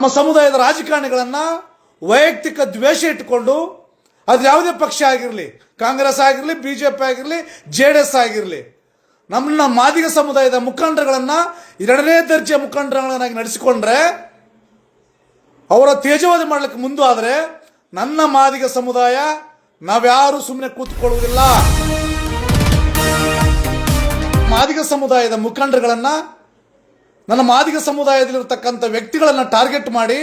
ನಮ್ಮ ಸಮುದಾಯದ ರಾಜಕಾರಣಿಗಳನ್ನ ವೈಯಕ್ತಿಕ ದ್ವೇಷ ಇಟ್ಟುಕೊಂಡು ಅದು ಯಾವುದೇ ಪಕ್ಷ ಆಗಿರಲಿ, ಕಾಂಗ್ರೆಸ್ ಆಗಿರಲಿ, ಬಿಜೆಪಿ ಆಗಿರಲಿ, ಜೆಡಿಎಸ್ ಆಗಿರಲಿ, ನಮ್ಮ ಮಾದಿಗ ಸಮುದಾಯದ ಮುಖಂಡರುಗಳನ್ನ ಎರಡನೇ ದರ್ಜೆ ಮುಖಂಡರುಗಳನ್ನಾಗಿ ನಡೆಸಿಕೊಂಡ್ರೆ ಅವರ ತೇಜೋವಧೆ ಮಾಡಲಿಕ್ಕೆ ಮುಂದಾದರೆ ನನ್ನ ಮಾದಿಗ ಸಮುದಾಯ ನಾವ್ಯಾರು ಸುಮ್ಮನೆ ಕೂತ್ಕೊಳ್ಳುವುದಿಲ್ಲ. ಮಾದಿಗ ಸಮುದಾಯದ ಮುಖಂಡರುಗಳನ್ನ, ನನ್ನ ಮಾದಿಗ ಸಮುದಾಯದಲ್ಲಿರತಕ್ಕಂಥ ವ್ಯಕ್ತಿಗಳನ್ನು ಟಾರ್ಗೆಟ್ ಮಾಡಿ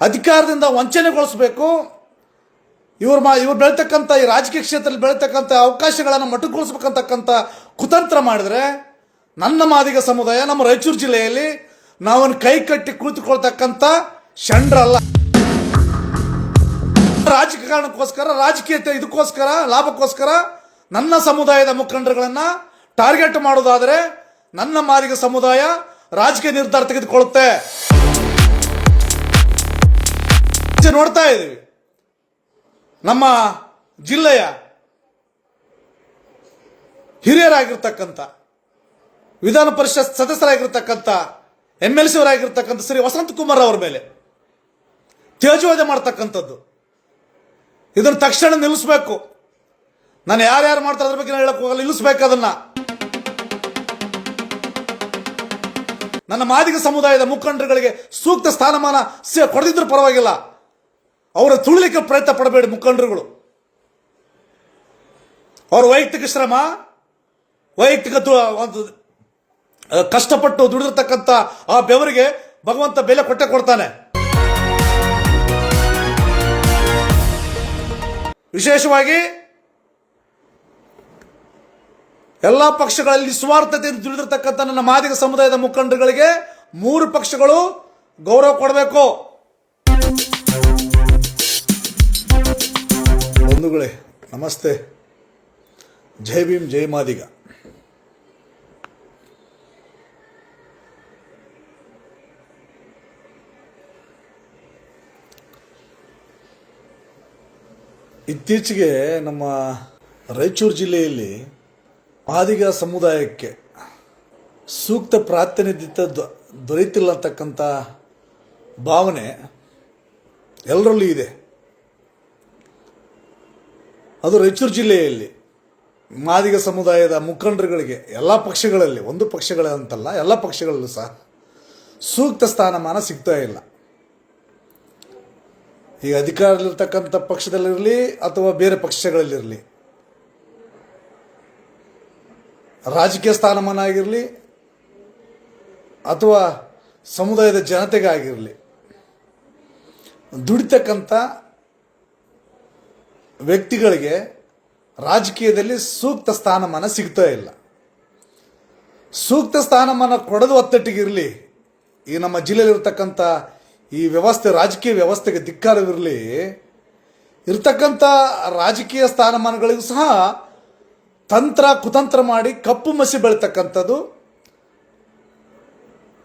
ಅಧಿಕಾರದಿಂದ ವಂಚನೆಗೊಳಿಸಬೇಕು, ಇವ್ರು ಬೆಳೀತಕ್ಕಂಥ ಈ ರಾಜಕೀಯ ಕ್ಷೇತ್ರದಲ್ಲಿ ಬೆಳೀತಕ್ಕಂಥ ಅವಕಾಶಗಳನ್ನು ಮೊಟಕುಗೊಳಿಸಬೇಕಂತಕ್ಕಂಥ ಕುತಂತ್ರ ಮಾಡಿದ್ರೆ ನನ್ನ ಮಾದಿಗ ಸಮುದಾಯ ನಮ್ಮ ರಾಯಚೂರು ಜಿಲ್ಲೆಯಲ್ಲಿ ನಾವನ್ನು ಕೈ ಕಟ್ಟಿ ಕುಳಿತುಕೊಳ್ತಕ್ಕಂಥ ಷಂಡ್ರಲ್ಲ. ರಾಜಕಾರಣಕ್ಕೋಸ್ಕರ, ಇದಕ್ಕೋಸ್ಕರ ಲಾಭಕ್ಕೋಸ್ಕರ ನನ್ನ ಸಮುದಾಯದ ಮುಖಂಡರುಗಳನ್ನು ಟಾರ್ಗೆಟ್ ಮಾಡೋದಾದರೆ ನನ್ನ ಮಾದಿಗ ಸಮುದಾಯ ರಾಜಕೀಯ ನಿರ್ಧಾರ ತೆಗೆದುಕೊಳ್ಳುತ್ತೆ. ನೋಡ್ತಾ ಇದ್ದೀವಿ, ನಮ್ಮ ಜಿಲ್ಲೆಯ ಹಿರಿಯರಾಗಿರ್ತಕ್ಕಂಥ, ವಿಧಾನ ಪರಿಷತ್ ಸದಸ್ಯರಾಗಿರ್ತಕ್ಕಂಥ, MLC ಅವರಾಗಿರ್ತಕ್ಕಂಥ ಶ್ರೀ ವಸಂತಕುಮಾರ್ ಅವರ ಮೇಲೆ ತೇಜೋವಧೆ ಮಾಡ್ತಕ್ಕಂಥದ್ದು, ಇದನ್ನು ತಕ್ಷಣ ನಿಲ್ಲಿಸಬೇಕು. ನಾನು ಯಾರ್ಯಾರು ಮಾಡ್ತಾರೆ ಅದ್ರ ಬಗ್ಗೆ ಹೇಳಕ್ ಹೋಗಲ್ಲ, ನಿಲ್ಲಿಸಬೇಕು ಅದನ್ನ. ನನ್ನ ಮಾದಿಗ ಸಮುದಾಯದ ಮುಖಂಡರುಗಳಿಗೆ ಸೂಕ್ತ ಸ್ಥಾನಮಾನ ಕೊಡದಿದ್ರೂ ಪರವಾಗಿಲ್ಲ, ಅವರ ತುಳಿಲಿಕ್ಕೆ ಪ್ರಯತ್ನ ಪಡಬೇಡಿ. ಮುಖಂಡರುಗಳು ಅವರ ವೈಯಕ್ತಿಕ ಶ್ರಮ, ವೈಯಕ್ತಿಕ ಒಂದು ಕಷ್ಟಪಟ್ಟು ದುಡಿದಿರ್ತಕ್ಕಂಥ ಆ ಬೆವರಿಗೆ ಭಗವಂತ ಬೆಲೆ ಕೊಟ್ಟೆ ಕೊಡ್ತಾನೆ. ವಿಶೇಷವಾಗಿ ಎಲ್ಲ ಪಕ್ಷಗಳಲ್ಲಿ ಸ್ವಾರ್ಥತೆಯಿಂದ ದುಡಿದಿರ್ತಕ್ಕಂಥ ನನ್ನ ಮಾದಿಗ ಸಮುದಾಯದ ಮುಖಂಡರುಗಳಿಗೆ 3 ಪಕ್ಷಗಳು ಗೌರವ ಕೊಡಬೇಕು. ಬಂಧುಗಳೇ ನಮಸ್ತೆ, ಜೈ ಭೀಮ್, ಜೈ ಮಾದಿಗ. ಇತ್ತೀಚೆಗೆ ನಮ್ಮ ರಾಯಚೂರು ಜಿಲ್ಲೆಯಲ್ಲಿ ಮಾದಿಗ ಸಮುದಾಯಕ್ಕೆ ಸೂಕ್ತ ಪ್ರಾತಿನಿಧ್ಯ ದೊರೆತಿಲ್ಲ ಅಂತಕ್ಕಂಥ ಭಾವನೆ ಎಲ್ಲರಲ್ಲೂ ಇದೆ. ಅದು ರಾಯಚೂರು ಜಿಲ್ಲೆಯಲ್ಲಿ ಮಾದಿಗ ಸಮುದಾಯದ ಮುಖಂಡರುಗಳಿಗೆ ಎಲ್ಲ ಪಕ್ಷಗಳಲ್ಲಿ, ಒಂದು ಪಕ್ಷಗಳಂತಲ್ಲ ಎಲ್ಲ ಪಕ್ಷಗಳಲ್ಲೂ ಸಹ ಸೂಕ್ತ ಸ್ಥಾನಮಾನ ಸಿಗ್ತಾ ಇಲ್ಲ. ಈಗ ಅಧಿಕಾರದಲ್ಲಿರ್ತಕ್ಕಂಥ ಪಕ್ಷದಲ್ಲಿರಲಿ ಅಥವಾ ಬೇರೆ ಪಕ್ಷಗಳಲ್ಲಿರಲಿ, ರಾಜಕೀಯ ಸ್ಥಾನಮಾನ ಆಗಿರಲಿ ಅಥವಾ ಸಮುದಾಯದ ಜನತೆಗಾಗಿರಲಿ, ದುಡಿತಕ್ಕಂಥ ವ್ಯಕ್ತಿಗಳಿಗೆ ರಾಜಕೀಯದಲ್ಲಿ ಸೂಕ್ತ ಸ್ಥಾನಮಾನ ಸಿಗ್ತಾ ಇಲ್ಲ. ಸೂಕ್ತ ಸ್ಥಾನಮಾನ ಕೊಡೋದು ಒತ್ತಟ್ಟಿಗಿರಲಿ, ಈ ನಮ್ಮ ಜಿಲ್ಲೆಯಲ್ಲಿರ್ತಕ್ಕಂಥ ಈ ವ್ಯವಸ್ಥೆ, ರಾಜಕೀಯ ವ್ಯವಸ್ಥೆಗೆ ಧಿಕ್ಕಾರವಿರಲಿ. ಇರ್ತಕ್ಕಂಥ ರಾಜಕೀಯ ಸ್ಥಾನಮಾನಗಳಿಗೂ ಸಹ ತಂತ್ರ ಕುತಂತ್ರ ಮಾಡಿ ಕಪ್ಪು ಮಸಿ ಬೆಳೀತಕ್ಕಂಥದ್ದು,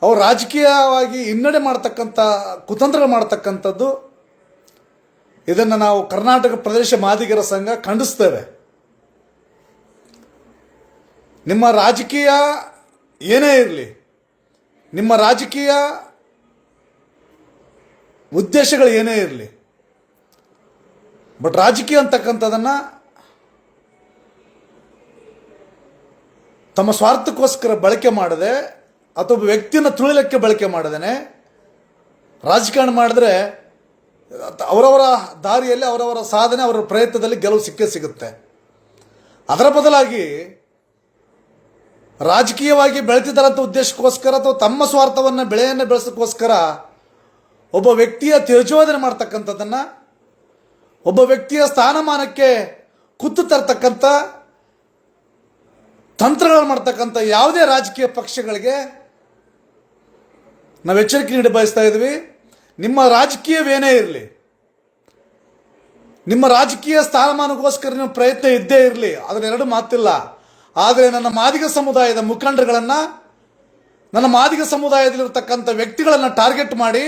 ಅವ್ರು ರಾಜಕೀಯವಾಗಿ ಹಿನ್ನಡೆ ಮಾಡ್ತಕ್ಕಂಥ ಕುತಂತ್ರ ಮಾಡ್ತಕ್ಕಂಥದ್ದು, ಇದನ್ನು ನಾವು ಕರ್ನಾಟಕ ಪ್ರದೇಶ ಮಾದಿಗರ ಸಂಘ ಖಂಡಿಸ್ತೇವೆ. ನಿಮ್ಮ ರಾಜಕೀಯ ಏನೇ ಇರಲಿ, ನಿಮ್ಮ ರಾಜಕೀಯ ಉದ್ದೇಶಗಳು ಏನೇ ಇರಲಿ, ಬಟ್ ರಾಜಕೀಯ ಅಂತಕ್ಕಂಥದ್ದನ್ನು ತಮ್ಮ ಸ್ವಾರ್ಥಕ್ಕೋಸ್ಕರ ಬಳಕೆ ಮಾಡದೆ ಅಥವಾ ವ್ಯಕ್ತಿಯನ್ನು ತುಳಿಲಿಕ್ಕೆ ಬಳಕೆ ಮಾಡದೇನೆ ರಾಜಕಾರಣ ಮಾಡಿದ್ರೆ ಅವರವರ ದಾರಿಯಲ್ಲಿ, ಅವರವರ ಸಾಧನೆ, ಅವರ ಪ್ರಯತ್ನದಲ್ಲಿ ಗೆಲುವು ಸಿಕ್ಕೇ ಸಿಗುತ್ತೆ. ಅದರ ಬದಲಾಗಿ ರಾಜಕೀಯವಾಗಿ ಬೆಳೆತಿದ್ದಾರಂಥ ಉದ್ದೇಶಕ್ಕೋಸ್ಕರ ಅಥವಾ ತಮ್ಮ ಸ್ವಾರ್ಥವನ್ನು ಬೆಳೆಯನ್ನು ಬೆಳೆಸೋಕ್ಕೋಸ್ಕರ ಒಬ್ಬ ವ್ಯಕ್ತಿಯ ತೇಜೋವಧನೆ ಮಾಡ್ತಕ್ಕಂಥದ್ದನ್ನು, ಒಬ್ಬ ವ್ಯಕ್ತಿಯ ಸ್ಥಾನಮಾನಕ್ಕೆ ಕುತ್ತು ತರ್ತಕ್ಕಂಥ ತಂತ್ರಗಳು ಮಾಡ್ತಕ್ಕಂಥ ಯಾವುದೇ ರಾಜಕೀಯ ಪಕ್ಷಗಳಿಗೆ ನಾವು ಎಚ್ಚರಿಕೆ ನೀಡಿ ಬಯಸ್ತಾ ಇದ್ವಿ. ನಿಮ್ಮ ರಾಜಕೀಯವೇನೇ ಇರಲಿ, ನಿಮ್ಮ ರಾಜಕೀಯ ಸ್ಥಾನಮಾನಕ್ಕೋಸ್ಕರ ನಿಮ್ಮ ಪ್ರಯತ್ನ ಇದ್ದೇ ಇರಲಿ, ಅದನ್ನೆರಡು ಮಾತಿಲ್ಲ. ಆದರೆ ನನ್ನ ಮಾದಿಗ ಸಮುದಾಯದ ಮುಖಂಡರುಗಳನ್ನು, ನನ್ನ ಮಾದಿಗ ಸಮುದಾಯದಲ್ಲಿರ್ತಕ್ಕಂಥ ವ್ಯಕ್ತಿಗಳನ್ನು ಟಾರ್ಗೆಟ್ ಮಾಡಿ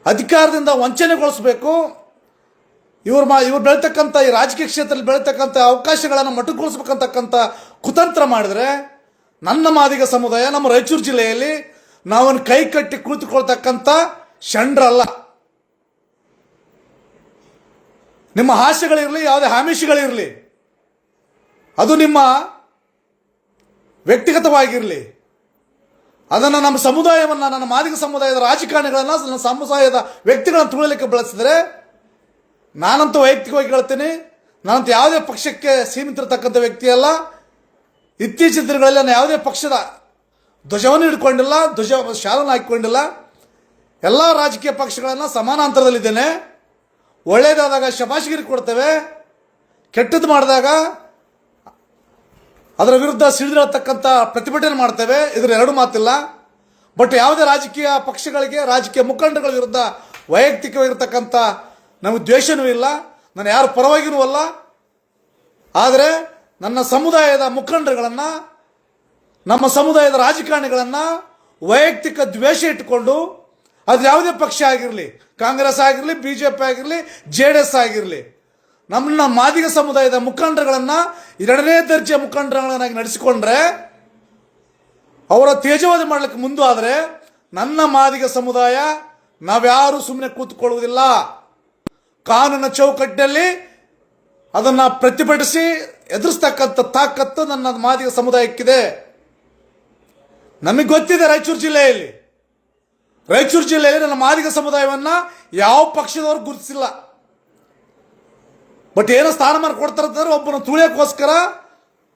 ಅಧಿಕಾರದಿಂದ ವಂಚನೆಗೊಳಿಸಬೇಕು, ಇವ್ರು ಬೆಳೀತಕ್ಕಂಥ ಈ ರಾಜಕೀಯ ಕ್ಷೇತ್ರದಲ್ಲಿ ಬೆಳೀತಕ್ಕಂಥ ಅವಕಾಶಗಳನ್ನು ಮೊಟಕುಗೊಳಿಸಬೇಕಂತಕ್ಕಂಥ ಕುತಂತ್ರ ಮಾಡಿದ್ರೆ ನನ್ನ ಮಾದಿಗ ಸಮುದಾಯ ನಮ್ಮ ರಾಯಚೂರು ಜಿಲ್ಲೆಯಲ್ಲಿ ನಾವೊಂದು ಕೈ ಕಟ್ಟಿ ಕುಳಿತುಕೊಳ್ತಕ್ಕಂಥ ಷಂಡ್ರಲ್ಲ. ನಿಮ್ಮ ಹಾಸ್ಯಗಳಿರಲಿ, ಯಾವುದೇ ಆಮಿಷಗಳಿರಲಿ, ಅದು ನಿಮ್ಮ ವ್ಯಕ್ತಿಗತವಾಗಿರಲಿ, ಅದನ್ನು ನಮ್ಮ ಸಮುದಾಯವನ್ನು, ನನ್ನ ಮಾದಿಗ ಸಮುದಾಯದ ರಾಜಕಾರಣಿಗಳನ್ನು, ನನ್ನ ಸಮುದಾಯದ ವ್ಯಕ್ತಿಗಳನ್ನು ತುಳಿಯಲಿಕ್ಕೆ ಬಳಸಿದರೆ, ನಾನಂತೂ ವೈಯಕ್ತಿಕವಾಗಿ ಹೇಳ್ತೀನಿ, ನಾನಂತೂ ಯಾವುದೇ ಪಕ್ಷಕ್ಕೆ ಸೀಮಿತಿರತಕ್ಕಂಥ ವ್ಯಕ್ತಿಯಲ್ಲ. ಇತ್ತೀಚಿನ ದಿನಗಳಲ್ಲಿ ನಾನು ಯಾವುದೇ ಪಕ್ಷದ ಧ್ವಜವನ್ನು ಹಿಡ್ಕೊಂಡಿಲ್ಲ, ಶಾಲನ್ನು ಹಾಕಿಕೊಂಡಿಲ್ಲ. ಎಲ್ಲ ರಾಜಕೀಯ ಪಕ್ಷಗಳನ್ನು ಸಮಾನಾಂತರದಲ್ಲಿದ್ದೇನೆ. ಒಳ್ಳೆಯದಾದಾಗ ಶಬಾಷ್ಗಿರಿ ಕೊಡ್ತೇವೆ, ಕೆಟ್ಟದ್ದು ಮಾಡಿದಾಗ ಅದರ ವಿರುದ್ಧ ಸಿಡಿದಿರತಕ್ಕಂಥ ಪ್ರತಿಭಟನೆ ಮಾಡ್ತೇವೆ. ಇದರ ಎರಡು ಮಾತಿಲ್ಲ. ಬಟ್ ಯಾವುದೇ ರಾಜಕೀಯ ಪಕ್ಷಗಳಿಗೆ, ರಾಜಕೀಯ ಮುಖಂಡಗಳ ವಿರುದ್ಧ ವೈಯಕ್ತಿಕವಾಗಿರ್ತಕ್ಕಂಥ ನಮಗೆ ದ್ವೇಷವೂ ಇಲ್ಲ. ನಾನು ಯಾರ ಪರವಾಗಿಯೂ ಅಲ್ಲ. ಆದರೆ ನನ್ನ ಸಮುದಾಯದ ಮುಖಂಡರುಗಳನ್ನು, ನಮ್ಮ ಸಮುದಾಯದ ರಾಜಕಾರಣಿಗಳನ್ನು ವೈಯಕ್ತಿಕ ದ್ವೇಷ ಇಟ್ಟುಕೊಂಡು, ಅದು ಯಾವುದೇ ಪಕ್ಷ ಆಗಿರಲಿ, ಕಾಂಗ್ರೆಸ್ ಆಗಿರಲಿ, BJP ಆಗಿರಲಿ, JDS ಆಗಿರಲಿ, ನಮ್ಮ ಮಾದಿಗ ಸಮುದಾಯದ ಮುಖಂಡರುಗಳನ್ನು ಎರಡನೇ ದರ್ಜೆ ಮುಖಂಡರುಗಳನ್ನಾಗಿ ನಡೆಸಿಕೊಂಡ್ರೆ, ಅವರ ತೇಜೋವಧೆ ಮಾಡಲಿಕ್ಕೆ ಮುಂದಾದರೆ ನನ್ನ ಮಾದಿಗ ಸಮುದಾಯ ನಾವ್ಯಾರೂ ಸುಮ್ಮನೆ ಕೂತ್ಕೊಳ್ಳುವುದಿಲ್ಲ. ಕಾನೂನಿನ ಚೌಕಟ್ಟಿನಲ್ಲಿ ಅದನ್ನು ಪ್ರತಿಭಟಿಸಿ ಎದುರಿಸ್ತಕ್ಕಂಥ ತಾಕತ್ತು ನನ್ನ ಮಾದಿಗ ಸಮುದಾಯಕ್ಕಿದೆ. ನಮಗೆ ಗೊತ್ತಿದೆ, ರಾಯಚೂರು ಜಿಲ್ಲೆಯಲ್ಲಿ ನನ್ನ ಮಾದಿಗ ಸಮುದಾಯವನ್ನು ಯಾವ ಪಕ್ಷದವರು ಗುರುತಿಸಿಲ್ಲ. ಬಟ್ ಏನೋ ಸ್ಥಾನಮಾನ ಕೊಡ್ತಾರಂತಂದ್ರೆ ಒಬ್ಬನ ತುಳಿಯೋಕ್ಕೋಸ್ಕರ,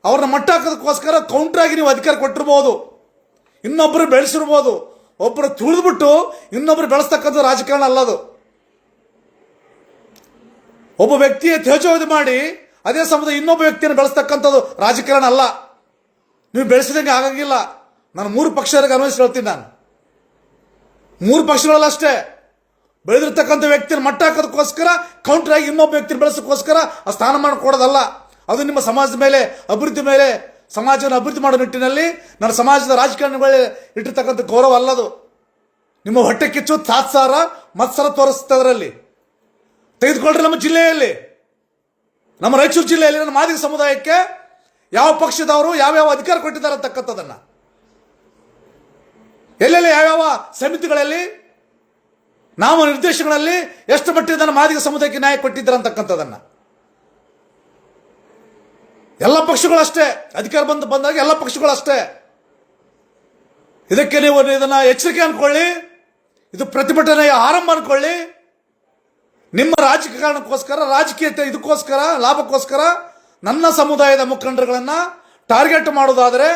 ಅವ್ರನ್ನ ಮಟ್ಟ ಹಾಕೋದಕ್ಕೋಸ್ಕರ ಕೌಂಟ್ರಾಗಿ ನೀವು ಅಧಿಕಾರ ಕೊಟ್ಟಿರ್ಬೋದು, ಇನ್ನೊಬ್ಬರು ಬೆಳೆಸಿರ್ಬೋದು. ಒಬ್ಬರು ತುಳಿದ್ಬಿಟ್ಟು ಇನ್ನೊಬ್ಬರು ಬೆಳೆಸ್ತಕ್ಕಂಥ ರಾಜಕಾರಣ ಅಲ್ಲದು. ಒಬ್ಬ ವ್ಯಕ್ತಿಯ ತೇಜೋವಧೆ ಮಾಡಿ ಅದೇ ಸಮುದಾಯ ಇನ್ನೊಬ್ಬ ವ್ಯಕ್ತಿಯನ್ನು ಬೆಳೆಸ್ತಕ್ಕಂಥದ್ದು ರಾಜಕಾರಣ ಅಲ್ಲ. ನೀವು ಬೆಳೆಸಿದಂಗೆ ಆಗಂಗಿಲ್ಲ. ನಾನು 3 ಪಕ್ಷಗಳಿಗೆ ಅನ್ವಯಿಸಿ ಹೇಳ್ತೀನಿ. ನಾನು 3 ಪಕ್ಷಗಳಲ್ಲ ಅಷ್ಟೇ. ಬೆಳೆದಿರ್ತಕ್ಕಂಥ ವ್ಯಕ್ತಿಯನ್ನು ಮಟ್ಟ ಹಾಕೋದಕ್ಕೋಸ್ಕರ, ಕೌಂಟ್ರಾಗಿ ಇನ್ನೊಬ್ಬ ವ್ಯಕ್ತಿನ ಬೆಳೆಸೋಕ್ಕೋಸ್ಕರ ಆ ಸ್ಥಾನಮಾನ ಕೊಡೋದಲ್ಲ. ಅದು ನಿಮ್ಮ ಸಮಾಜದ ಮೇಲೆ, ಅಭಿವೃದ್ಧಿ ಮೇಲೆ, ಸಮಾಜವನ್ನು ಅಭಿವೃದ್ಧಿ ಮಾಡೋ ನಿಟ್ಟಿನಲ್ಲಿ ನನ್ನ ಸಮಾಜದ ರಾಜಕಾರಣಿಗಳೇ ಇಟ್ಟಿರ್ತಕ್ಕಂಥ ಗೌರವ ಅಲ್ಲದು. ನಿಮ್ಮ ಹೊಟ್ಟೆ ಕಿಚ್ಚು ತಾತ್ಸಾರ ಮತ್ಸರ ತೋರಿಸ್ತದರಲ್ಲಿ ತೆಗೆದುಕೊಂಡ್ರೆ ನಮ್ಮ ಜಿಲ್ಲೆಯಲ್ಲಿ, ನಮ್ಮ ರಾಯಚೂರು ಜಿಲ್ಲೆಯಲ್ಲಿ ನನ್ನ ಮಾದಿಗ ಸಮುದಾಯಕ್ಕೆ ಯಾವ ಪಕ್ಷದವರು ಯಾವ್ಯಾವ ಅಧಿಕಾರ ಕೊಟ್ಟಿದ್ದಾರೆ ಅಂತಕ್ಕಂಥದ್ದನ್ನು, ಎಲ್ಲೆಲ್ಲಿ ಯಾವ್ಯಾವ ಸಮಿತಿಗಳಲ್ಲಿ, ನಾಮ ನಿರ್ದೇಶನಗಳಲ್ಲಿ ಎಷ್ಟು ಮಟ್ಟಿಗೆ ನನ್ನ ಮಾದಿಗ ಸಮುದಾಯಕ್ಕೆ ನ್ಯಾಯ ಕೊಟ್ಟಿದ್ದಾರೆ ಅಂತಕ್ಕಂಥದ್ದನ್ನು ಎಲ್ಲ ಪಕ್ಷಗಳು ಅಷ್ಟೇ. ಅಧಿಕಾರ ಬಂದಾಗ ಎಲ್ಲ ಪಕ್ಷಗಳು ಅಷ್ಟೇ. ಇದಕ್ಕೆ ನೀವು ಇದನ್ನು ಎಚ್ಚರಿಕೆ ಅನ್ಕೊಳ್ಳಿ. ಇದು ಪ್ರತಿಭಟನೆಯ ಆರಂಭ ಅನ್ಕೊಳ್ಳಿ. ನಿಮ್ಮ ರಾಜಕಾರಣಕ್ಕೋಸ್ಕರ, ರಾಜಕೀಯತೆ ಇದಕ್ಕೋಸ್ಕರ, ಲಾಭಕ್ಕೋಸ್ಕರ ನನ್ನ ಸಮುದಾಯದ ಮುಖಂಡರುಗಳನ್ನು ಟಾರ್ಗೆಟ್ ಮಾಡೋದಾದರೆ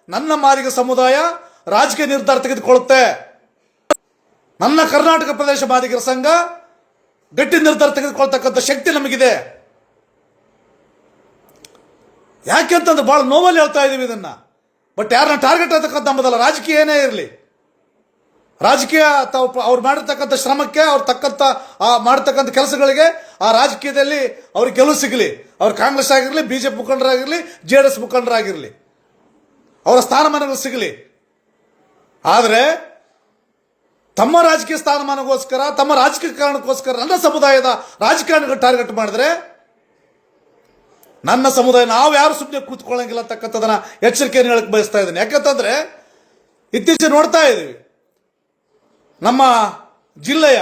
ನನ್ನ ಮಾದಿಗ ಸಮುದಾಯ ರಾಜಕೀಯ ನಿರ್ಧಾರ ತೆಗೆದುಕೊಳ್ಳುತ್ತೆ. ನನ್ನ ಕರ್ನಾಟಕ ಪ್ರದೇಶ ಮಾದಿಗರ ಸಂಘ ಗಟ್ಟಿ ನಿರ್ಧಾರ ತೆಗೆದುಕೊಳ್ತಕ್ಕಂಥ ಶಕ್ತಿ ನಮಗಿದೆ. ಯಾಕೆಂತಂದ್ರೆ ಬಹಳ ನೋವಲ್ಲಿ ಹೇಳ್ತಾ ಇದ್ದೀವಿ ಇದನ್ನ. ಬಟ್ ಯಾರನ್ನ ಟಾರ್ಗೆಟ್ ಆಗ್ತಕ್ಕಂಥ ಅಂಬುದಲ್ಲ. ರಾಜಕೀಯ ಏನೇ ಇರಲಿ, ರಾಜಕೀಯ ಅವ್ರು ಮಾಡಿರ್ತಕ್ಕಂಥ ಶ್ರಮಕ್ಕೆ, ಅವ್ರು ಮಾಡ್ತಕ್ಕಂಥ ಕೆಲಸಗಳಿಗೆ ಆ ರಾಜಕೀಯದಲ್ಲಿ ಅವ್ರಿಗೆ ಗೆಲುವು ಸಿಗಲಿ. ಅವ್ರು ಕಾಂಗ್ರೆಸ್ ಆಗಿರಲಿ, BJP ಮುಖಂಡರಾಗಿರಲಿ, JDS ಮುಖಂಡರಾಗಿರಲಿ, ಅವರ ಸ್ಥಾನಮಾನಗಳು ಸಿಗಲಿ. ಆದರೆ ತಮ್ಮ ರಾಜಕೀಯ ಸ್ಥಾನಮಾನಗೋಸ್ಕರ, ತಮ್ಮ ರಾಜಕೀಯ ಕಾರಣಕ್ಕೋಸ್ಕರ ನನ್ನ ಸಮುದಾಯದ ರಾಜಕಾರಣಿಗಳು ಟಾರ್ಗೆಟ್ ಮಾಡಿದ್ರೆ ನನ್ನ ಸಮುದಾಯ ನಾವು ಯಾರು ಸುಮ್ಮನೆ ಕೂತ್ಕೊಳ್ಳಂಗಿಲ್ಲ ಅಂತಕ್ಕಂಥದನ್ನ ಎಚ್ಚರಿಕೆಯನ್ನು ಹೇಳಕ್ಕೆ ಬಯಸ್ತಾ ಇದ್ದೀನಿ. ಯಾಕಂತಂದ್ರೆ ಇತ್ತೀಚೆಗೆ ನೋಡ್ತಾ ಇದ್ದೀವಿ, ನಮ್ಮ ಜಿಲ್ಲೆಯ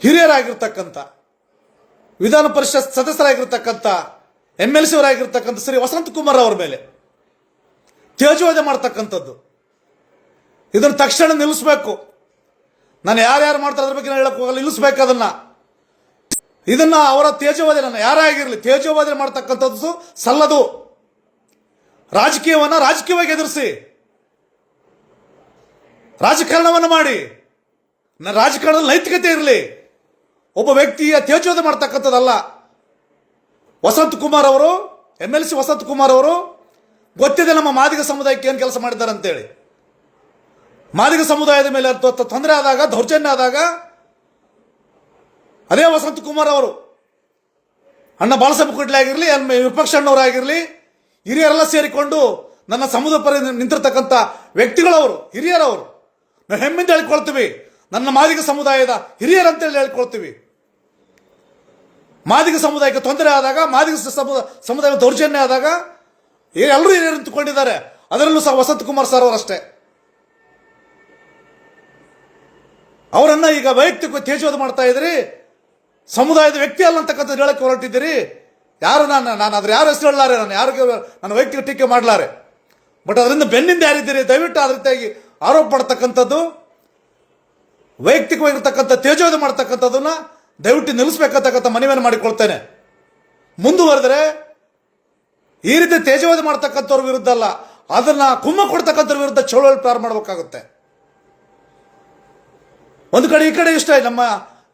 ಹಿರಿಯರಾಗಿರ್ತಕ್ಕಂಥ, ವಿಧಾನ ಪರಿಷತ್ ಸದಸ್ಯರಾಗಿರ್ತಕ್ಕಂಥ, MLC ಅವರಾಗಿರ್ತಕ್ಕಂಥ ಶ್ರೀ ವಸಂತ ಕುಮಾರ್ ಅವರ ಮೇಲೆ ತೇಜೋವಧೆ ಮಾಡ್ತಕ್ಕಂಥದ್ದು, ಇದನ್ನು ತಕ್ಷಣ ನಿಲ್ಲಿಸಬೇಕು. ನಾನು ಯಾರ್ಯಾರು ಮಾಡ್ತಾರೆ ಅದ್ರ ಬಗ್ಗೆ ಹೇಳಕ್ ಹೋಗಲ್ಲ, ನಿಲ್ಲಿಸ್ಬೇಕು ಅದನ್ನ. ಇದನ್ನ ಅವರ ತೇಜೋವಧೆ, ಯಾರೇ ಆಗಿರಲಿ, ತೇಜೋವಧೆ ಮಾಡ್ತಕ್ಕಂಥದ್ದು ಸಲ್ಲದು. ರಾಜಕೀಯವನ್ನು ರಾಜಕೀಯವಾಗಿ ಎದುರಿಸಿ, ರಾಜಕಾರಣವನ್ನು ಮಾಡಿ, ರಾಜಕಾರಣದಲ್ಲಿ ನೈತಿಕತೆ ಇರಲಿ. ಒಬ್ಬ ವ್ಯಕ್ತಿಯ ತೇಜೋವಧೆ ಮಾಡ್ತಕ್ಕಂಥದ್ದಲ್ಲ. ವಸಂತ ಕುಮಾರ್ ಅವರು, MLC ವಸಂತ ಕುಮಾರ್ ಅವರು ಗೊತ್ತಿದೆ ನಮ್ಮ ಮಾದಿಗ ಸಮುದಾಯಕ್ಕೆ ಏನು ಕೆಲಸ ಮಾಡಿದ್ದಾರೆ ಅಂತೇಳಿ. ಮಾದಿಗ ಸಮುದಾಯದ ಮೇಲೆ ತೊಂದರೆ ಆದಾಗ, ದೌರ್ಜನ್ಯ ಆದಾಗ ಅದೇ ವಸಂತ ಕುಮಾರ್ ಅವರು, ಅಣ್ಣ ಬಾಳಸಾಹೇಬ್ ಕುಟ್ಲೆ ಆಗಿರಲಿ, ವಿಪಕ್ಷ ಅಣ್ಣವರಾಗಿರಲಿ, ಹಿರಿಯರೆಲ್ಲ ಸೇರಿಕೊಂಡು ನನ್ನ ಸಮುದಾಯ ಪರ ನಿಂತಿರ್ತಕ್ಕಂಥ ವ್ಯಕ್ತಿಗಳವರು, ಹಿರಿಯರವರು. ನಾವು ಹೆಮ್ಮೆಂದು ಹೇಳ್ಕೊಳ್ತೀವಿ, ನನ್ನ ಮಾದಿಗ ಸಮುದಾಯದ ಹಿರಿಯರಂತೇಳಿ ಹೇಳ್ಕೊಳ್ತೀವಿ. ಮಾದಿಗ ಸಮುದಾಯಕ್ಕೆ ತೊಂದರೆ ಆದಾಗ, ಮಾದಿಗ ಸಮುದಾಯ ದೌರ್ಜನ್ಯ ಆದಾಗ ಎಲ್ಲರೂ ಹಿರಿಯರು ನಿಂತುಕೊಂಡಿದ್ದಾರೆ. ಅದರಲ್ಲೂ ಸಹ ವಸಂತ್ ಕುಮಾರ್ ಸರ್ ಅವರಷ್ಟೇ. ಅವರನ್ನ ಈಗ ವೈಯಕ್ತಿಕ ತೇಜೋದು ಮಾಡ್ತಾ ಇದ್ರಿ. ಸಮುದಾಯದ ವ್ಯಕ್ತಿ ಅಲ್ಲ ಅಂತಕ್ಕಂಥದ್ದು ಹೇಳಕ್ಕೆ ಹೊರಟಿದ್ದೀರಿ. ಯಾರು ನಾನು ಅದ್ರ ಯಾರು ಹೆಸರು ಹೇಳಲಾರೆ, ನಾನು ಯಾರಿಗೆ ನಾನು ವೈಯಕ್ತಿಕ ಟೀಕೆ ಮಾಡಲಾರೆ. ಬಟ್ ಅದರಿಂದ ಬೆನ್ನಿಂದ ಯಾರಿದ್ದೀರಿ, ದಯವಿಟ್ಟು ಅದ್ರ ರೀತಿಯಾಗಿ ಆರೋಪ ಪಡ್ತಕ್ಕಂಥದ್ದು, ವೈಯಕ್ತಿಕವಾಗಿರ್ತಕ್ಕಂಥ ತೇಜೋದು ಮಾಡ್ತಕ್ಕಂಥದ್ದನ್ನ ದಯವಿಟ್ಟು ನಿಲ್ಲಿಸ್ಬೇಕಂತಕ್ಕಂಥ ಮನವಿಯನ್ನು ಮಾಡಿಕೊಳ್ತೇನೆ. ಮುಂದುವರೆದರೆ ಈ ರೀತಿ ತೇಜವಾದ ಮಾಡ್ತಕ್ಕಂಥವ್ರ ವಿರುದ್ಧ ಅಲ್ಲ, ಅದನ್ನ ಕುಮ್ಮ ಕೊಡ್ತಕ್ಕಂಥವ್ರ ವಿರುದ್ಧ ಚಳವಳಿ ಪ್ರಾರಂಭ ಮಾಡಬೇಕಾಗುತ್ತೆ. ಒಂದು ಕಡೆ ಈ ಕಡೆ ಇಷ್ಟ ನಮ್ಮ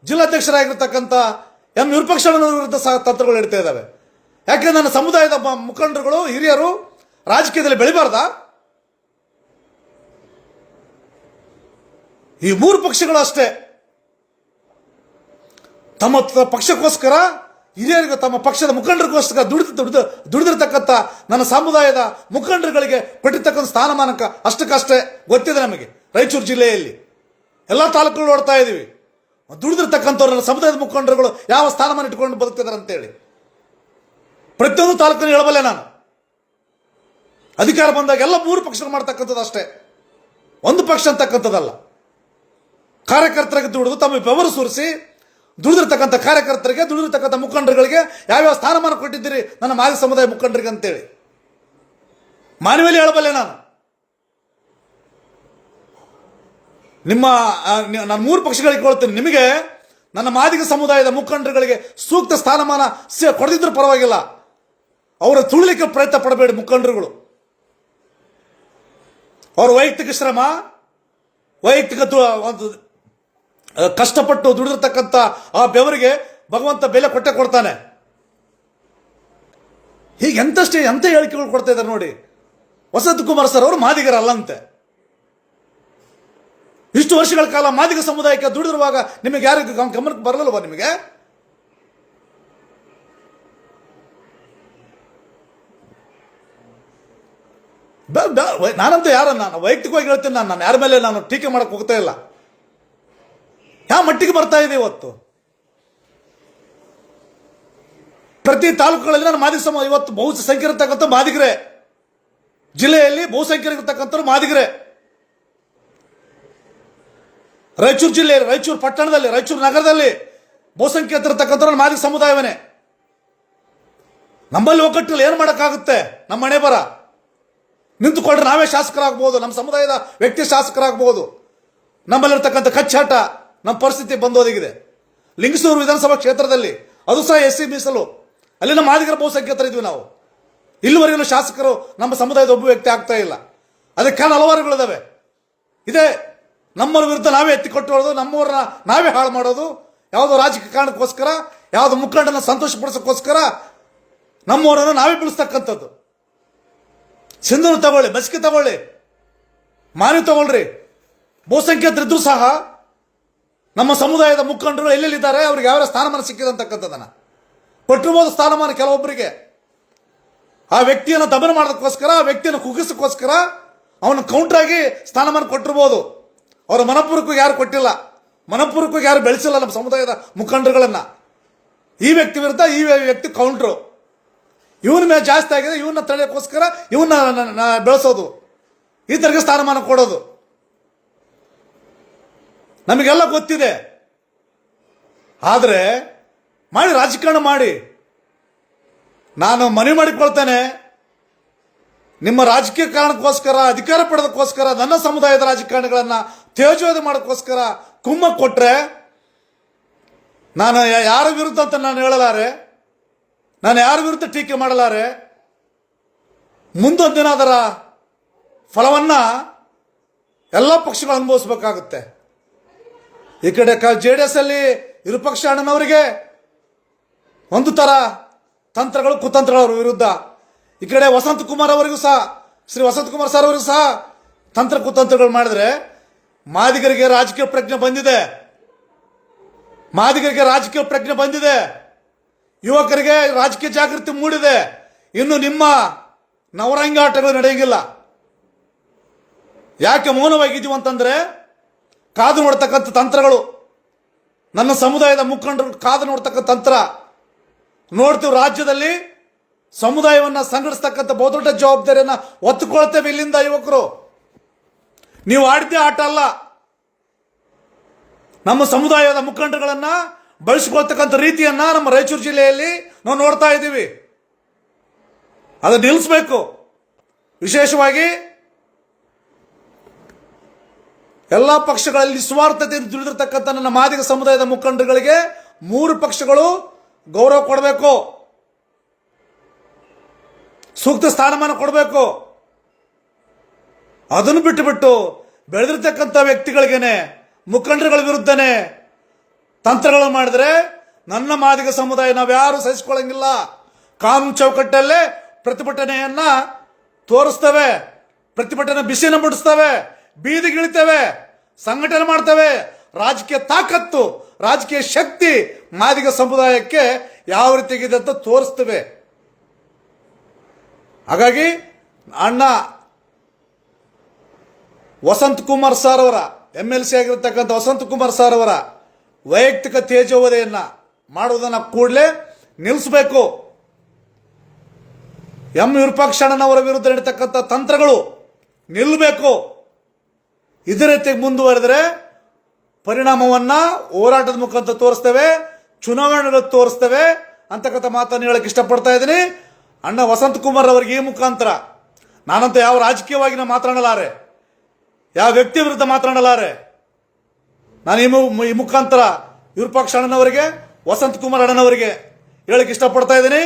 ಜಿಲ್ಲಾಧ್ಯಕ್ಷರಾಗಿರ್ತಕ್ಕಂಥ ಎಂ ವಿರೂಪಾಕ್ಷಣ್ಣನವರ ವಿರುದ್ಧ ಸಹ ತಂತ್ರಗಳು ಇಡ್ತಾ ಇದ್ದಾವೆ. ಯಾಕೆ ನನ್ನ ಸಮುದಾಯದ ಮುಖಂಡರುಗಳು ಹಿರಿಯರು ರಾಜಕೀಯದಲ್ಲಿ ಬೆಳಿಬಾರ್ದ? ಈ ಮೂರು ಪಕ್ಷಗಳು ಅಷ್ಟೇ ತಮ್ಮ ಪಕ್ಷಕ್ಕೋಸ್ಕರ, ಹಿರಿಯರಿಗೆ ತಮ್ಮ ಪಕ್ಷದ ಮುಖಂಡರಿಗೋಸ್ಕರ ದುಡಿದಿರ್ತಕ್ಕಂಥ ನನ್ನ ಸಮುದಾಯದ ಮುಖಂಡರುಗಳಿಗೆ ಕೊಟ್ಟಿರ್ತಕ್ಕಂಥ ಸ್ಥಾನಮಾನಕ ಅಷ್ಟಕ್ಕಷ್ಟೇ ಗೊತ್ತಿದೆ ನಮಗೆ. ರಾಯಚೂರು ಜಿಲ್ಲೆಯಲ್ಲಿ ಎಲ್ಲ ತಾಲೂಕುಗಳು ನೋಡ್ತಾ ಇದ್ದೀವಿ. ದುಡಿದಿರ್ತಕ್ಕಂಥವ್ರು ನನ್ನ ಸಮುದಾಯದ ಮುಖಂಡರುಗಳು ಯಾವ ಸ್ಥಾನಮಾನ ಇಟ್ಕೊಂಡು ಬದುಕ್ತಿದ್ದಾರೆ ಅಂತೇಳಿ ಪ್ರತಿಯೊಂದು ತಾಲೂಕನ್ನು ಹೇಳಬಲ್ಲೆ ನಾನು. ಅಧಿಕಾರ ಬಂದಾಗ ಎಲ್ಲ ಮೂರು ಪಕ್ಷಗಳು ಮಾಡ್ತಕ್ಕಂಥದ್ದು ಅಷ್ಟೇ, ಒಂದು ಪಕ್ಷ ಅಂತಕ್ಕಂಥದ್ದಲ್ಲ. ಕಾರ್ಯಕರ್ತರಿಗೆ ದುಡಿದು ತಮ್ಮ ಬೆವರು ಸುರಿಸಿ ದುಡಿದಿರ್ತಕ್ಕಂಥ ಕಾರ್ಯಕರ್ತರಿಗೆ, ದುಡಿದಿರ್ತಕ್ಕಂಥ ಮುಖಂಡರುಗಳಿಗೆ ಯಾವ್ಯಾವ ಸ್ಥಾನಮಾನ ಕೊಟ್ಟಿದ್ದೀರಿ ನನ್ನ ಮಾಜಿ ಸಮುದಾಯ ಮುಖಂಡರಿಗೆ ಅಂತೇಳಿ ಮಾನವೀಯಲ್ಲಿ ಹೇಳಬಲ್ಲೆ ನಾನು. ನಾನು ಮೂರು ಪಕ್ಷಗಳಿಗೆ ಕೊಡ್ತೀನಿ, ನಿಮಗೆ ನನ್ನ ಮಾದಿಗ ಸಮುದಾಯದ ಮುಖಂಡರುಗಳಿಗೆ ಸೂಕ್ತ ಸ್ಥಾನಮಾನ ಕೊಡದಿದ್ರೂ ಪರವಾಗಿಲ್ಲ, ಅವರ ತುಳಿಲಿಕ್ಕೆ ಪ್ರಯತ್ನ ಪಡಬೇಡಿ. ಮುಖಂಡರುಗಳು ಅವರ ವೈಯಕ್ತಿಕ ಶ್ರಮ, ವೈಯಕ್ತಿಕ ಒಂದು ಕಷ್ಟಪಟ್ಟು ದುಡಿದಿರ್ತಕ್ಕಂಥ ಆ ಬೆವರಿಗೆ ಭಗವಂತ ಬೆಲೆ ಕೊಟ್ಟೆ ಕೊಡ್ತಾನೆ. ಹೀಗೆ ಎಂತ ಹೇಳಿಕೆಗಳು ಕೊಡ್ತಾ ಇದ್ದಾರೆ ನೋಡಿ. ವಸಂತ್ ಕುಮಾರ್ ಸರ್ ಅವರು ಮಾದಿಗರಲ್ಲಂತೆ. ಇಷ್ಟು ವರ್ಷಗಳ ಕಾಲ ಮಾದಿಗ ಸಮುದಾಯಕ್ಕೆ ದುಡಿದಿರುವಾಗ ನಿಮಗೆ ಯಾರಿಗೂ ಗಮನಕ್ಕೆ ಬರಲಿಲ್ವಾ? ನಿಮಗೆ ನಾನಂತೂ ನಾನು ವೈಯಕ್ತಿಕವಾಗಿ ಹೇಳ್ತೀನಿ, ನಾನು ಯಾರ ಮೇಲೆ ನಾನು ಟೀಕೆ ಮಾಡಕ್ಕೆ ಹೋಗ್ತಾ ಇಲ್ಲ. ಯಾವ ಮಟ್ಟಿಗೆ ಬರ್ತಾ ಇದೆ ಇವತ್ತು ಪ್ರತಿ ತಾಲೂಕುಗಳಲ್ಲಿ ನಾನು ಮಾದಿಗ ಸಮಾಜ ಇವತ್ತು ಬಹುಸಂಖ್ಯೆ ಇರತಕ್ಕಂಥ ಮಾದಿಗರೇ, ಜಿಲ್ಲೆಯಲ್ಲಿ ಬಹುಸಂಖ್ಯೆ ಇರತಕ್ಕಂಥವ್ರು ಮಾದಿಗರೇ. ರಾಯಚೂರು ಜಿಲ್ಲೆಯಲ್ಲಿ, ರಾಯಚೂರು ಪಟ್ಟಣದಲ್ಲಿ, ರಾಯಚೂರು ನಗರದಲ್ಲಿ ಬಹುಸಂಖ್ಯೆ ಇರತಕ್ಕಂಥವ್ರು ಮಾದಿಗ ಸಮುದಾಯವೇ. ನಮ್ಮಲ್ಲಿ ಒಗ್ಗಟ್ಟಿಲ್ಲ, ಏನು ಮಾಡೋಕ್ಕಾಗುತ್ತೆ? ನಮ್ಮ ಮನೆ ಬರ ನಿಂತುಕೊಂಡ್ರೆ ನಾವೇ ಶಾಸಕರಾಗ್ಬೋದು, ನಮ್ಮ ಸಮುದಾಯದ ವ್ಯಕ್ತಿ ಶಾಸಕರಾಗ್ಬೋದು. ನಮ್ಮಲ್ಲಿರ್ತಕ್ಕಂಥ ಕಚ್ಚಾಟ, ನಮ್ಮ ಪರಿಸ್ಥಿತಿ ಬಂದೋದಿಗಿದೆ. ಲಿಂಗಸೂರು ವಿಧಾನಸಭಾ ಕ್ಷೇತ್ರದಲ್ಲಿ ಅದು ಸಹ SC ಮೀಸಲು, ಅಲ್ಲಿನ ಮಾದಿಗರ ಬಹುಸಂಖ್ಯಾತರಿದ್ವಿ ನಾವು. ಇಲ್ಲಿವರೆಗೂ ಶಾಸಕರು ನಮ್ಮ ಸಮುದಾಯದ ಒಬ್ಬ ವ್ಯಕ್ತಿ ಆಗ್ತಾ ಇಲ್ಲ. ಅದಕ್ಕೆ ಕಾರಣ ಹಲವಾರುಗಳಿದಾವೆ. ಇದೇ ನಮ್ಮರ ವಿರುದ್ಧ ನಾವೇ ಎತ್ತಿಕೊಟ್ಟೋದು, ನಮ್ಮವ್ರನ್ನ ನಾವೇ ಹಾಳು ಮಾಡೋದು, ಯಾವುದೋ ರಾಜಕೀಯ ಕಾರಣಕ್ಕೋಸ್ಕರ, ಯಾವುದೋ ಮುಖಂಡನ ಸಂತೋಷಪಡಿಸೋಕ್ಕೋಸ್ಕರ ನಮ್ಮವರನ್ನು ನಾವೇ ಬೆಳೆಸ್ತಕ್ಕಂಥದ್ದು. ಸಿಂಧೂರು ತಗೊಳ್ಳಿ, ಮಸ್ಕಿ ತಗೊಳ್ಳಿ, ಮಾನವಿ ತಗೊಳ್ರಿ, ಬಹುಸಂಖ್ಯಾತರಿದ್ರೂ ಸಹ ನಮ್ಮ ಸಮುದಾಯದ ಮುಖಂಡರು ಎಲ್ಲೆಲ್ಲಿದ್ದಾರೆ, ಅವ್ರಿಗೆ ಯಾವ ಸ್ಥಾನಮಾನ ಸಿಕ್ಕಿದೆ ಅಂತಕ್ಕಂಥದ್ದನ್ನು ಕೊಟ್ಟಿರ್ಬೋದು. ಸ್ಥಾನಮಾನ ಕೆಲವೊಬ್ಬರಿಗೆ ಆ ವ್ಯಕ್ತಿಯನ್ನು ದಮನ ಮಾಡೋದಕ್ಕೋಸ್ಕರ, ಆ ವ್ಯಕ್ತಿಯನ್ನು ಕುಗ್ಗಿಸೋಕ್ಕೋಸ್ಕರ ಅವನು ಕೌಂಟ್ರಾಗಿ ಸ್ಥಾನಮಾನ ಕೊಟ್ಟಿರ್ಬೋದು. ಅವರ ಮನಪೂರ್ವಕವಾಗಿ ಯಾರು ಕೊಟ್ಟಿಲ್ಲ, ಮನಪೂರ್ವಕವಾಗಿ ಯಾರು ಬೆಳೆಸಿಲ್ಲ ನಮ್ಮ ಸಮುದಾಯದ ಮುಖಂಡರುಗಳನ್ನು. ಈ ವ್ಯಕ್ತಿ ವಿರುದ್ಧ ಈ ವ್ಯಕ್ತಿ ಕೌಂಟ್ರು, ಇವನ ಮೇಲೆ ಜಾಸ್ತಿ ಆಗಿದೆ, ಇವನ್ನ ತಡೆಯೋಕ್ಕೋಸ್ಕರ ಇವನ್ನ ಬೆಳೆಸೋದು, ಈ ಥರಗೆ ಸ್ಥಾನಮಾನ ಕೊಡೋದು ನಮಗೆಲ್ಲ ಗೊತ್ತಿದೆ. ಆದರೆ ಮಾಡಿ, ರಾಜಕಾರಣ ಮಾಡಿ. ನಾನು ಮನವಿ ಮಾಡಿಕೊಳ್ತೇನೆ, ನಿಮ್ಮ ರಾಜಕೀಯ ಕಾರಣಕ್ಕೋಸ್ಕರ, ಅಧಿಕಾರ ಪಡೆದಕ್ಕೋಸ್ಕರ ನನ್ನ ಸಮುದಾಯದ ರಾಜಕಾರಣಿಗಳನ್ನು ತೇಜೋವಧೆ ಮಾಡೋಕ್ಕೋಸ್ಕರ ಕುಮ್ಮ ಕೊಟ್ಟರೆ ನಾನು ಯಾರ ವಿರುದ್ಧ ಅಂತ ನಾನು ಹೇಳಲಾರೆ, ನಾನು ಯಾರ ವಿರುದ್ಧ ಟೀಕೆ ಮಾಡಲಾರೆ. ಮುಂದೊಂದು ದಿನ ಅದರ ಫಲವನ್ನು ಎಲ್ಲ ಪಕ್ಷಗಳು ಅನುಭವಿಸಬೇಕಾಗುತ್ತೆ. ಈ ಕಡೆ JDS ಅಲ್ಲಿ ವಿರೂಪಾಕ್ಷ ಅಣ್ಣನವರಿಗೆ ಒಂದು ಥರ ತಂತ್ರಗಳು, ಕುತಂತ್ರಗಳು ಅವರ ವಿರುದ್ಧ. ಈ ಕಡೆ ವಸಂತ್ ಕುಮಾರ್ ಅವರಿಗೂ ಸಹ, ಶ್ರೀ ವಸಂತ್ ಕುಮಾರ್ ಸರ್ ಅವರಿಗೂ ಸಹ ತಂತ್ರ ಕುತಂತ್ರಗಳು ಮಾಡಿದ್ರೆ ಮಾದಿಗರಿಗೆ ರಾಜಕೀಯ ಪ್ರಜ್ಞೆ ಬಂದಿದೆ, ಮಾದಿಗರಿಗೆ ರಾಜಕೀಯ ಪ್ರಜ್ಞೆ ಬಂದಿದೆ, ಯುವಕರಿಗೆ ರಾಜಕೀಯ ಜಾಗೃತಿ ಮೂಡಿದೆ. ಇನ್ನು ನಿಮ್ಮ ನವರಂಗಿ ಆಟಗಳು ನಡೆಯಂಗಿಲ್ಲ. ಯಾಕೆ ಮೌನವಾಗಿದ್ದೀವಿ ಅಂತಂದ್ರೆ, ಕಾದು ನೋಡ್ತಕ್ಕಂಥ ತಂತ್ರಗಳು, ನನ್ನ ಸಮುದಾಯದ ಮುಖಂಡರು ಕಾದು ನೋಡ್ತಕ್ಕಂಥ ತಂತ್ರ ನೋಡ್ತೀವಿ. ರಾಜ್ಯದಲ್ಲಿ ಸಮುದಾಯವನ್ನು ಸಂಘಟಿಸ್ತಕ್ಕಂಥ ಬಹುದೊಡ್ಡ ಜವಾಬ್ದಾರಿಯನ್ನು ಒತ್ತುಕೊಳ್ತೇವೆ. ಇಲ್ಲಿಂದ ಯುವಕರು, ನೀವು ಆಡಿದ್ದೇ ಆಟ ಅಲ್ಲ. ನಮ್ಮ ಸಮುದಾಯದ ಮುಖಂಡರುಗಳನ್ನು ಬಳಸಿಕೊಳ್ತಕ್ಕಂಥ ರೀತಿಯನ್ನ ನಮ್ಮ ರಾಯಚೂರು ಜಿಲ್ಲೆಯಲ್ಲಿ ನಾವು ನೋಡ್ತಾ ಇದ್ದೀವಿ. ಅದು ನಿಲ್ಲಿಸಬೇಕು. ವಿಶೇಷವಾಗಿ ಎಲ್ಲ ಪಕ್ಷಗಳಲ್ಲಿ ಸ್ವಾರ್ಥತೆಯಿಂದ ದುಡಿದಿರ್ತಕ್ಕಂಥ ನನ್ನ ಮಾದಿಗ ಸಮುದಾಯದ ಮುಖಂಡರುಗಳಿಗೆ 3 ಪಕ್ಷಗಳು ಗೌರವ ಕೊಡಬೇಕು, ಸೂಕ್ತ ಸ್ಥಾನಮಾನ ಕೊಡಬೇಕು. ಅದನ್ನು ಬಿಟ್ಟು ಬೆಳೆದಿರ್ತಕ್ಕಂಥ ವ್ಯಕ್ತಿಗಳಿಗೇನೆ, ಮುಖಂಡರುಗಳ ವಿರುದ್ಧನೇ ತಂತ್ರಗಳನ್ನು ಮಾಡಿದ್ರೆ ನನ್ನ ಮಾದಿಗ ಸಮುದಾಯ ನಾವ್ಯಾರು ಸಹಿಸಿಕೊಳ್ಳಂಗಿಲ್ಲ. ಕಾನೂನು ಚೌಕಟ್ಟಲ್ಲೇ ಪ್ರತಿಭಟನೆಯನ್ನ ತೋರಿಸ್ತೇವೆ, ಪ್ರತಿಭಟನೆ ಬಿಸಿನ ಮುಡಿಸ್ತೇವೆ, ಬೀದಿಗಿಳಿತೇವೆ, ಸಂಘಟನೆ ಮಾಡ್ತೇವೆ. ರಾಜಕೀಯ ತಾಕತ್ತು, ರಾಜಕೀಯ ಶಕ್ತಿ ಮಾದಿಗ ಸಮುದಾಯಕ್ಕೆ ಯಾವ ರೀತಿಯಾಗಿದೆ ಅಂತ ತೋರಿಸ್ತೇವೆ. ಹಾಗಾಗಿ ಅಣ್ಣ ವಸಂತ್ ಕುಮಾರ್ ಸರ್ ಅವರ MLC ಆಗಿರತಕ್ಕಂಥ ವಸಂತ್ ಕುಮಾರ್ ಸರ್ ಅವರ ವೈಯಕ್ತಿಕ ತೇಜೋವಧೆಯನ್ನ ಮಾಡುವುದನ್ನು ಕೂಡಲೇ ನಿಲ್ಲಿಸಬೇಕು. ವಿರೂಪಾಕ್ಷಣ್ಣನವರ ವಿರುದ್ಧ ನಡೀತಕ್ಕಂಥ ತಂತ್ರಗಳು ನಿಲ್ಲಬೇಕು. ಇದೇ ರೀತಿ ಮುಂದುವರೆದರೆ ಪರಿಣಾಮವನ್ನ ಹೋರಾಟದ ಮುಖಾಂತರ ತೋರಿಸ್ತೇವೆ, ಚುನಾವಣೆಗಳು ತೋರಿಸ್ತೇವೆ ಅಂತಕ್ಕಂಥ ಮಾತನ್ನು ಹೇಳಕ್ಕೆ ಇಷ್ಟಪಡ್ತಾ ಇದ್ದೀನಿ. ಅಣ್ಣ ವಸಂತ್ ಕುಮಾರ್ ಅವರಿಗೆ ಈ ಮುಖಾಂತರ ನಾನಂತ ಯಾವ ರಾಜಕೀಯವಾಗಿ ನಾನು ಮಾತನಾಡಲಾರೆ, ಯಾವ ವ್ಯಕ್ತಿ ವಿರುದ್ಧ ಮಾತನಾಡಲಾರೆ. ನಾನು ಈ ಮುಖಾಂತರ ವಿರೂಪಾಕ್ಷಣ್ಣನವರಿಗೆ, ವಸಂತ್ ಕುಮಾರ್ ಅಣ್ಣನವರಿಗೆ ಹೇಳಕ್ಕೆ ಇಷ್ಟಪಡ್ತಾ ಇದ್ದೀನಿ,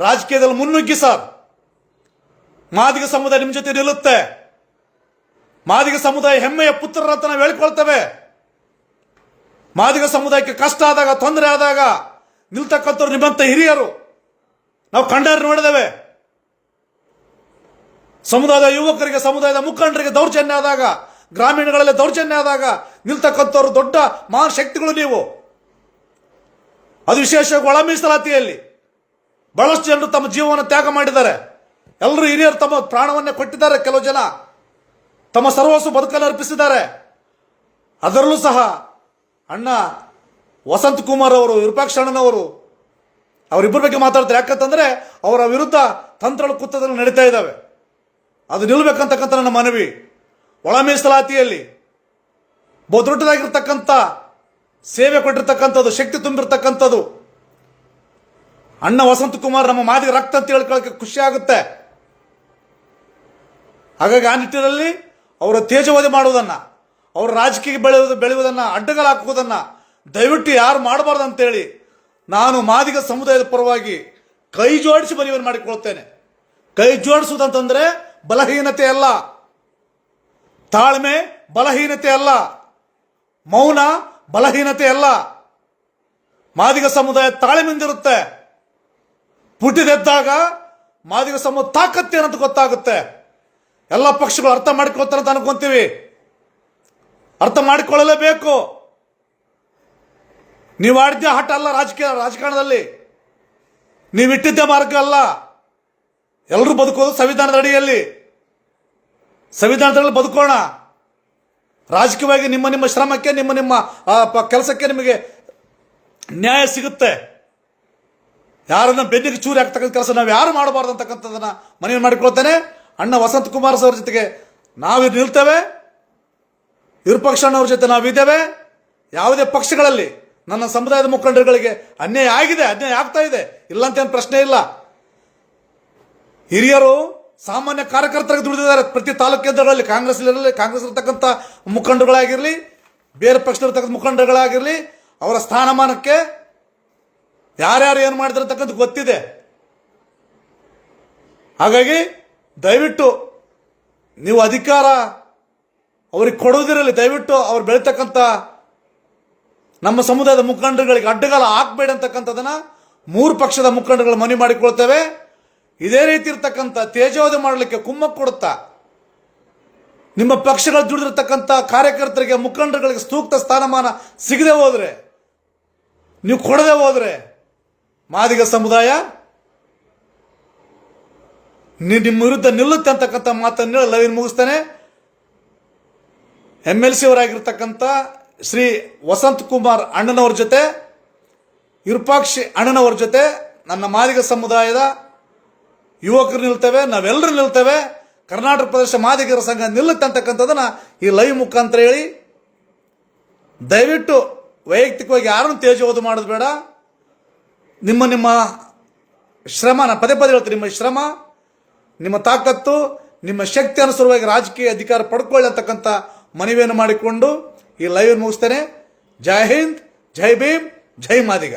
ರಾಜಕೀಯದಲ್ಲಿ ಮುನ್ನುಗ್ಗಿ ಸರ್. ಮಾದಿಗ ಸಮುದಾಯ ನಿಮ್ಮ ಜೊತೆ ನಿಲ್ಲುತ್ತೆ. ಮಾದಿಗ ಸಮುದಾಯ ಹೆಮ್ಮೆಯ ಪುತ್ರರಂತ ನಾವು ಹೇಳ್ಕೊಳ್ತೇವೆ. ಮಾದಿಗ ಸಮುದಾಯಕ್ಕೆ ಕಷ್ಟ ಆದಾಗ, ತೊಂದರೆ ಆದಾಗ ನಿಲ್ತಕ್ಕಂಥವ್ರು ನಿಮ್ಮಂತ ಹಿರಿಯರು ನಾವು ಕಂಡಾರಿ ನೋಡಿದ್ದೇವೆ. ಸಮುದಾಯದ ಯುವಕರಿಗೆ, ಸಮುದಾಯದ ಮುಖಂಡರಿಗೆ ದೌರ್ಜನ್ಯ ಆದಾಗ, ಗ್ರಾಮೀಣಗಳಲ್ಲಿ ದೌರ್ಜನ್ಯ ಆದಾಗ ನಿಲ್ತಕ್ಕಂಥವ್ರು ದೊಡ್ಡ ಮಹಾನ್ ಶಕ್ತಿಗಳು ನೀವು. ಅದು ವಿಶೇಷವಾಗಿ ಒಳ ಮೀಸಲಾತಿಯಲ್ಲಿ ಬಹಳಷ್ಟು ಜನರು ತಮ್ಮ ಜೀವವನ್ನು ತ್ಯಾಗ ಮಾಡಿದ್ದಾರೆ. ಎಲ್ಲರೂ ಹಿರಿಯರು ತಮ್ಮ ಪ್ರಾಣವನ್ನೇ ಕೊಟ್ಟಿದ್ದಾರೆ. ಕೆಲವು ಜನ ತಮ್ಮ ಸರ್ವಸ್ವ ಬದುಕನ್ನು ಅರ್ಪಿಸಿದ್ದಾರೆ. ಅದರಲ್ಲೂ ಸಹ ಅಣ್ಣ ವಸಂತ್ ಕುಮಾರ್ ಅವರು, ವಿರೂಪಾಕ್ಷಣ್ಣನವರು ಅವರಿಬ್ಬರ ಬಗ್ಗೆ ಮಾತಾಡ್ತಾರೆ. ಯಾಕಂತಂದ್ರೆ ಅವರ ವಿರುದ್ಧ ತಂತ್ರಗಳು ಕುತ್ತದಲ್ಲಿ ನಡೀತಾ ಇದ್ದಾವೆ. ಅದು ನಿಲ್ಲಬೇಕಂತಕ್ಕಂಥ ನನ್ನ ಮನವಿ. ಒಳ ಮೀಸಲಾತಿಯಲ್ಲಿ ಬಹುದೊಡ್ಡದಾಗಿರ್ತಕ್ಕಂಥ ಸೇವೆ ಕೊಟ್ಟಿರ್ತಕ್ಕಂಥದ್ದು, ಶಕ್ತಿ ತುಂಬಿರ್ತಕ್ಕಂಥದ್ದು ಅಣ್ಣ ವಸಂತ್ ಕುಮಾರ್ ನಮ್ಮ ಮಾದಿಗ ರಕ್ತ ಅಂತ ಹೇಳ್ಕೊಳ್ಳೋಕೆ ಖುಷಿ ಆಗುತ್ತೆ. ಹಾಗಾಗಿ ಆ ನಿಟ್ಟಿನಲ್ಲಿ ಅವರ ತೇಜೋವಧೆ ಮಾಡುವುದನ್ನು, ಅವರ ರಾಜಕೀಯ ಬೆಳೆಯುವುದನ್ನು, ಅಡ್ಡಗಾಲ ಹಾಕುವುದನ್ನು ದಯವಿಟ್ಟು ಯಾರು ಮಾಡಬಾರ್ದು ಅಂತೇಳಿ ನಾನು ಮಾದಿಗ ಸಮುದಾಯದ ಪರವಾಗಿ ಕೈ ಜೋಡಿಸಿ ಮನವಿಯನ್ನು ಮಾಡಿಕೊಳ್ತೇನೆ. ಕೈ ಜೋಡಿಸುವುದಂತಂದ್ರೆ ಬಲಹೀನತೆ ಅಲ್ಲ, ತಾಳ್ಮೆ ಬಲಹೀನತೆ ಅಲ್ಲ, ಮೌನ ಬಲಹೀನತೆ ಅಲ್ಲ. ಮಾದಿಗ ಸಮುದಾಯ ತಾಳ್ಮೆಯಿಂದಿರುತ್ತೆ. ಪುಟ್ಟಿದೆದ್ದಾಗ ಮಾದಿಗ ಸಮುದಾಯ ತಾಕತ್ತೇನಂತ ಗೊತ್ತಾಗುತ್ತೆ. ಎಲ್ಲ ಪಕ್ಷಗಳು ಅರ್ಥ ಮಾಡಿಕೊಳ್ತಾರೆ ಅಂತ ಅನ್ಕೊಂತೀವಿ. ಅರ್ಥ ಮಾಡಿಕೊಳ್ಳಲೇಬೇಕು. ನೀವು ಆಡಿದ್ದೇ ಆಟ ಅಲ್ಲ. ರಾಜಕಾರಣದಲ್ಲಿ ನೀವು ಇಟ್ಟಿದ್ದೇ ಮಾರ್ಗ ಅಲ್ಲ. ಎಲ್ಲರೂ ಬದುಕೋದು ಸಂವಿಧಾನದ ಅಡಿಯಲ್ಲಿ. ಸಂವಿಧಾನದಲ್ಲಿ ಬದುಕೋಣ. ರಾಜಕೀಯವಾಗಿ ನಿಮ್ಮ ಶ್ರಮಕ್ಕೆ, ನಿಮ್ಮ ಕೆಲಸಕ್ಕೆ ನಿಮಗೆ ನ್ಯಾಯ ಸಿಗುತ್ತೆ. ಯಾರನ್ನ ಬೆನ್ನಿಗೆ ಚೂರಿ ಹಾಕ್ತಕ್ಕಂಥ ಕೆಲಸ ನಾವು ಯಾರು ಮಾಡಬಾರ್ದು ಅಂತಕ್ಕಂಥದ್ದನ್ನ ಮನವಿ ಮಾಡಿಕೊಳ್ತೇನೆ. ಅಣ್ಣ ವಸಂತ್ ಕುಮಾರ್ ಅವರ ಜೊತೆಗೆ ನಾವು ನಿಲ್ತೇವೆ, ವಿರೂಪಾಕ್ಷಣ್ಣವ್ರ ಜೊತೆ ನಾವಿದ್ದೇವೆ. ಯಾವುದೇ ಪಕ್ಷಗಳಲ್ಲಿ ನನ್ನ ಸಮುದಾಯದ ಮುಖಂಡರುಗಳಿಗೆ ಅನ್ಯಾಯ ಆಗಿದೆ, ಅನ್ಯಾಯ ಆಗ್ತಾ ಇದೆ, ಇಲ್ಲ ಅಂತ ಏನು ಪ್ರಶ್ನೆ ಇಲ್ಲ. ಹಿರಿಯರು ಸಾಮಾನ್ಯ ಕಾರ್ಯಕರ್ತರಿಗೆ ದುಡಿದಿದ್ದಾರೆ. ಪ್ರತಿ ತಾಲೂಕು ಕೇಂದ್ರಗಳಲ್ಲಿ ಕಾಂಗ್ರೆಸ್ ಇರತಕ್ಕಂಥ ಮುಖಂಡರುಗಳಾಗಿರಲಿ, ಬೇರೆ ಪಕ್ಷದಲ್ಲಿರ್ತಕ್ಕಂಥ ಮುಖಂಡರುಗಳಾಗಿರಲಿ, ಅವರ ಸ್ಥಾನಮಾನಕ್ಕೆ ಯಾರ್ಯಾರು ಏನು ಮಾಡಿದಿರತಕ್ಕಂಥ ಗೊತ್ತಿದೆ. ಹಾಗಾಗಿ ದಯವಿಟ್ಟು ನೀವು ಅಧಿಕಾರ ಅವ್ರಿಗೆ ಕೊಡೋದಿರಲಿ. ದಯವಿಟ್ಟು ಅವ್ರು ಬೆಳೀತಕ್ಕಂಥ ನಮ್ಮ ಸಮುದಾಯದ ಮುಖಂಡರುಗಳಿಗೆ ಅಡ್ಡಗಾಲ ಹಾಕಬೇಡಿ ಅಂತಕ್ಕಂಥದನ್ನ 3 ಪಕ್ಷದ ಮುಖಂಡರುಗಳು ಮನವಿ ಮಾಡಿಕೊಳ್ತೇವೆ. ಇದೇ ರೀತಿ ಇರ್ತಕ್ಕಂಥ ತೇಜೋವಧೆ ಮಾಡಲಿಕ್ಕೆ ಕುಮ್ಮಕ್ಕು ಕೊಡುತ್ತಾ ನಿಮ್ಮ ಪಕ್ಷಗಳು ದುಡಿದಿರ್ತಕ್ಕಂಥ ಕಾರ್ಯಕರ್ತರಿಗೆ, ಮುಖಂಡರುಗಳಿಗೆ ಸೂಕ್ತ ಸ್ಥಾನಮಾನ ಸಿಗದೆ ಹೋದ್ರೆ, ನೀವು ಕೊಡದೆ ಹೋದ್ರೆ ಮಾದಿಗ ಸಮುದಾಯ ನಿಮ್ಮ ವಿರುದ್ಧ ನಿಲ್ಲುತ್ತೆ ಅಂತಕ್ಕಂಥ ಮಾತನ್ನು ಲೈನ್ ಮುಗಿಸ್ತೇನೆ. MLC ಅವರಾಗಿರ್ತಕ್ಕಂಥ ಶ್ರೀ ವಸಂತ್ ಕುಮಾರ್ ಅಣ್ಣನವ್ರ ಜೊತೆ, ವಿರೂಪಾಕ್ಷ ಅಣ್ಣನವ್ರ ಜೊತೆ ನನ್ನ ಮಾದಿಗ ಸಮುದಾಯದ ಯುವಕರು ನಿಲ್ತೇವೆ, ನಾವೆಲ್ಲರೂ ನಿಲ್ತೇವೆ. ಕರ್ನಾಟಕ ಪ್ರದೇಶ ಮಾದಿಗರ ಸಂಘ ನಿಲ್ಲುತ್ತೆ ಅಂತಕ್ಕಂಥದ್ದನ್ನ ಈ ಲೈವ್ ಮುಖಾಂತರ ಹೇಳಿ, ದಯವಿಟ್ಟು ವೈಯಕ್ತಿಕವಾಗಿ ಯಾರನ್ನು ತೇಜೋವಧು ಮಾಡೋದು ಬೇಡ. ನಿಮ್ಮ ಶ್ರಮ, ನಾನು ಪದೇ ಪದೇ ಹೇಳ್ತೀನಿ, ನಿಮ್ಮ ಶ್ರಮ, ನಿಮ್ಮ ತಾಕತ್ತು, ನಿಮ್ಮ ಶಕ್ತಿ ಅನುಸಾರವಾಗಿ ರಾಜಕೀಯ ಅಧಿಕಾರ ಪಡ್ಕೊಳ್ಳಿ ಅಂತಕ್ಕಂಥ ಮನವಿಯನ್ನು ಮಾಡಿಕೊಂಡು ಈ ಲೈವ್ ಮುಗಿಸ್ತೇನೆ. ಜೈ ಹಿಂದ್, ಜೈ ಭೀಮ್, ಜೈ Madiga.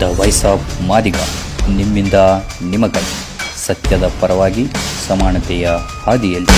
The voice of Madiga, ನಿಮ್ಮಿಂದ ನಿಮಗಾಗಿ, ಸತ್ಯದ ಪರವಾಗಿ, ಸಮಾನತೆಯ ಹಾದಿಯಲ್ಲಿ.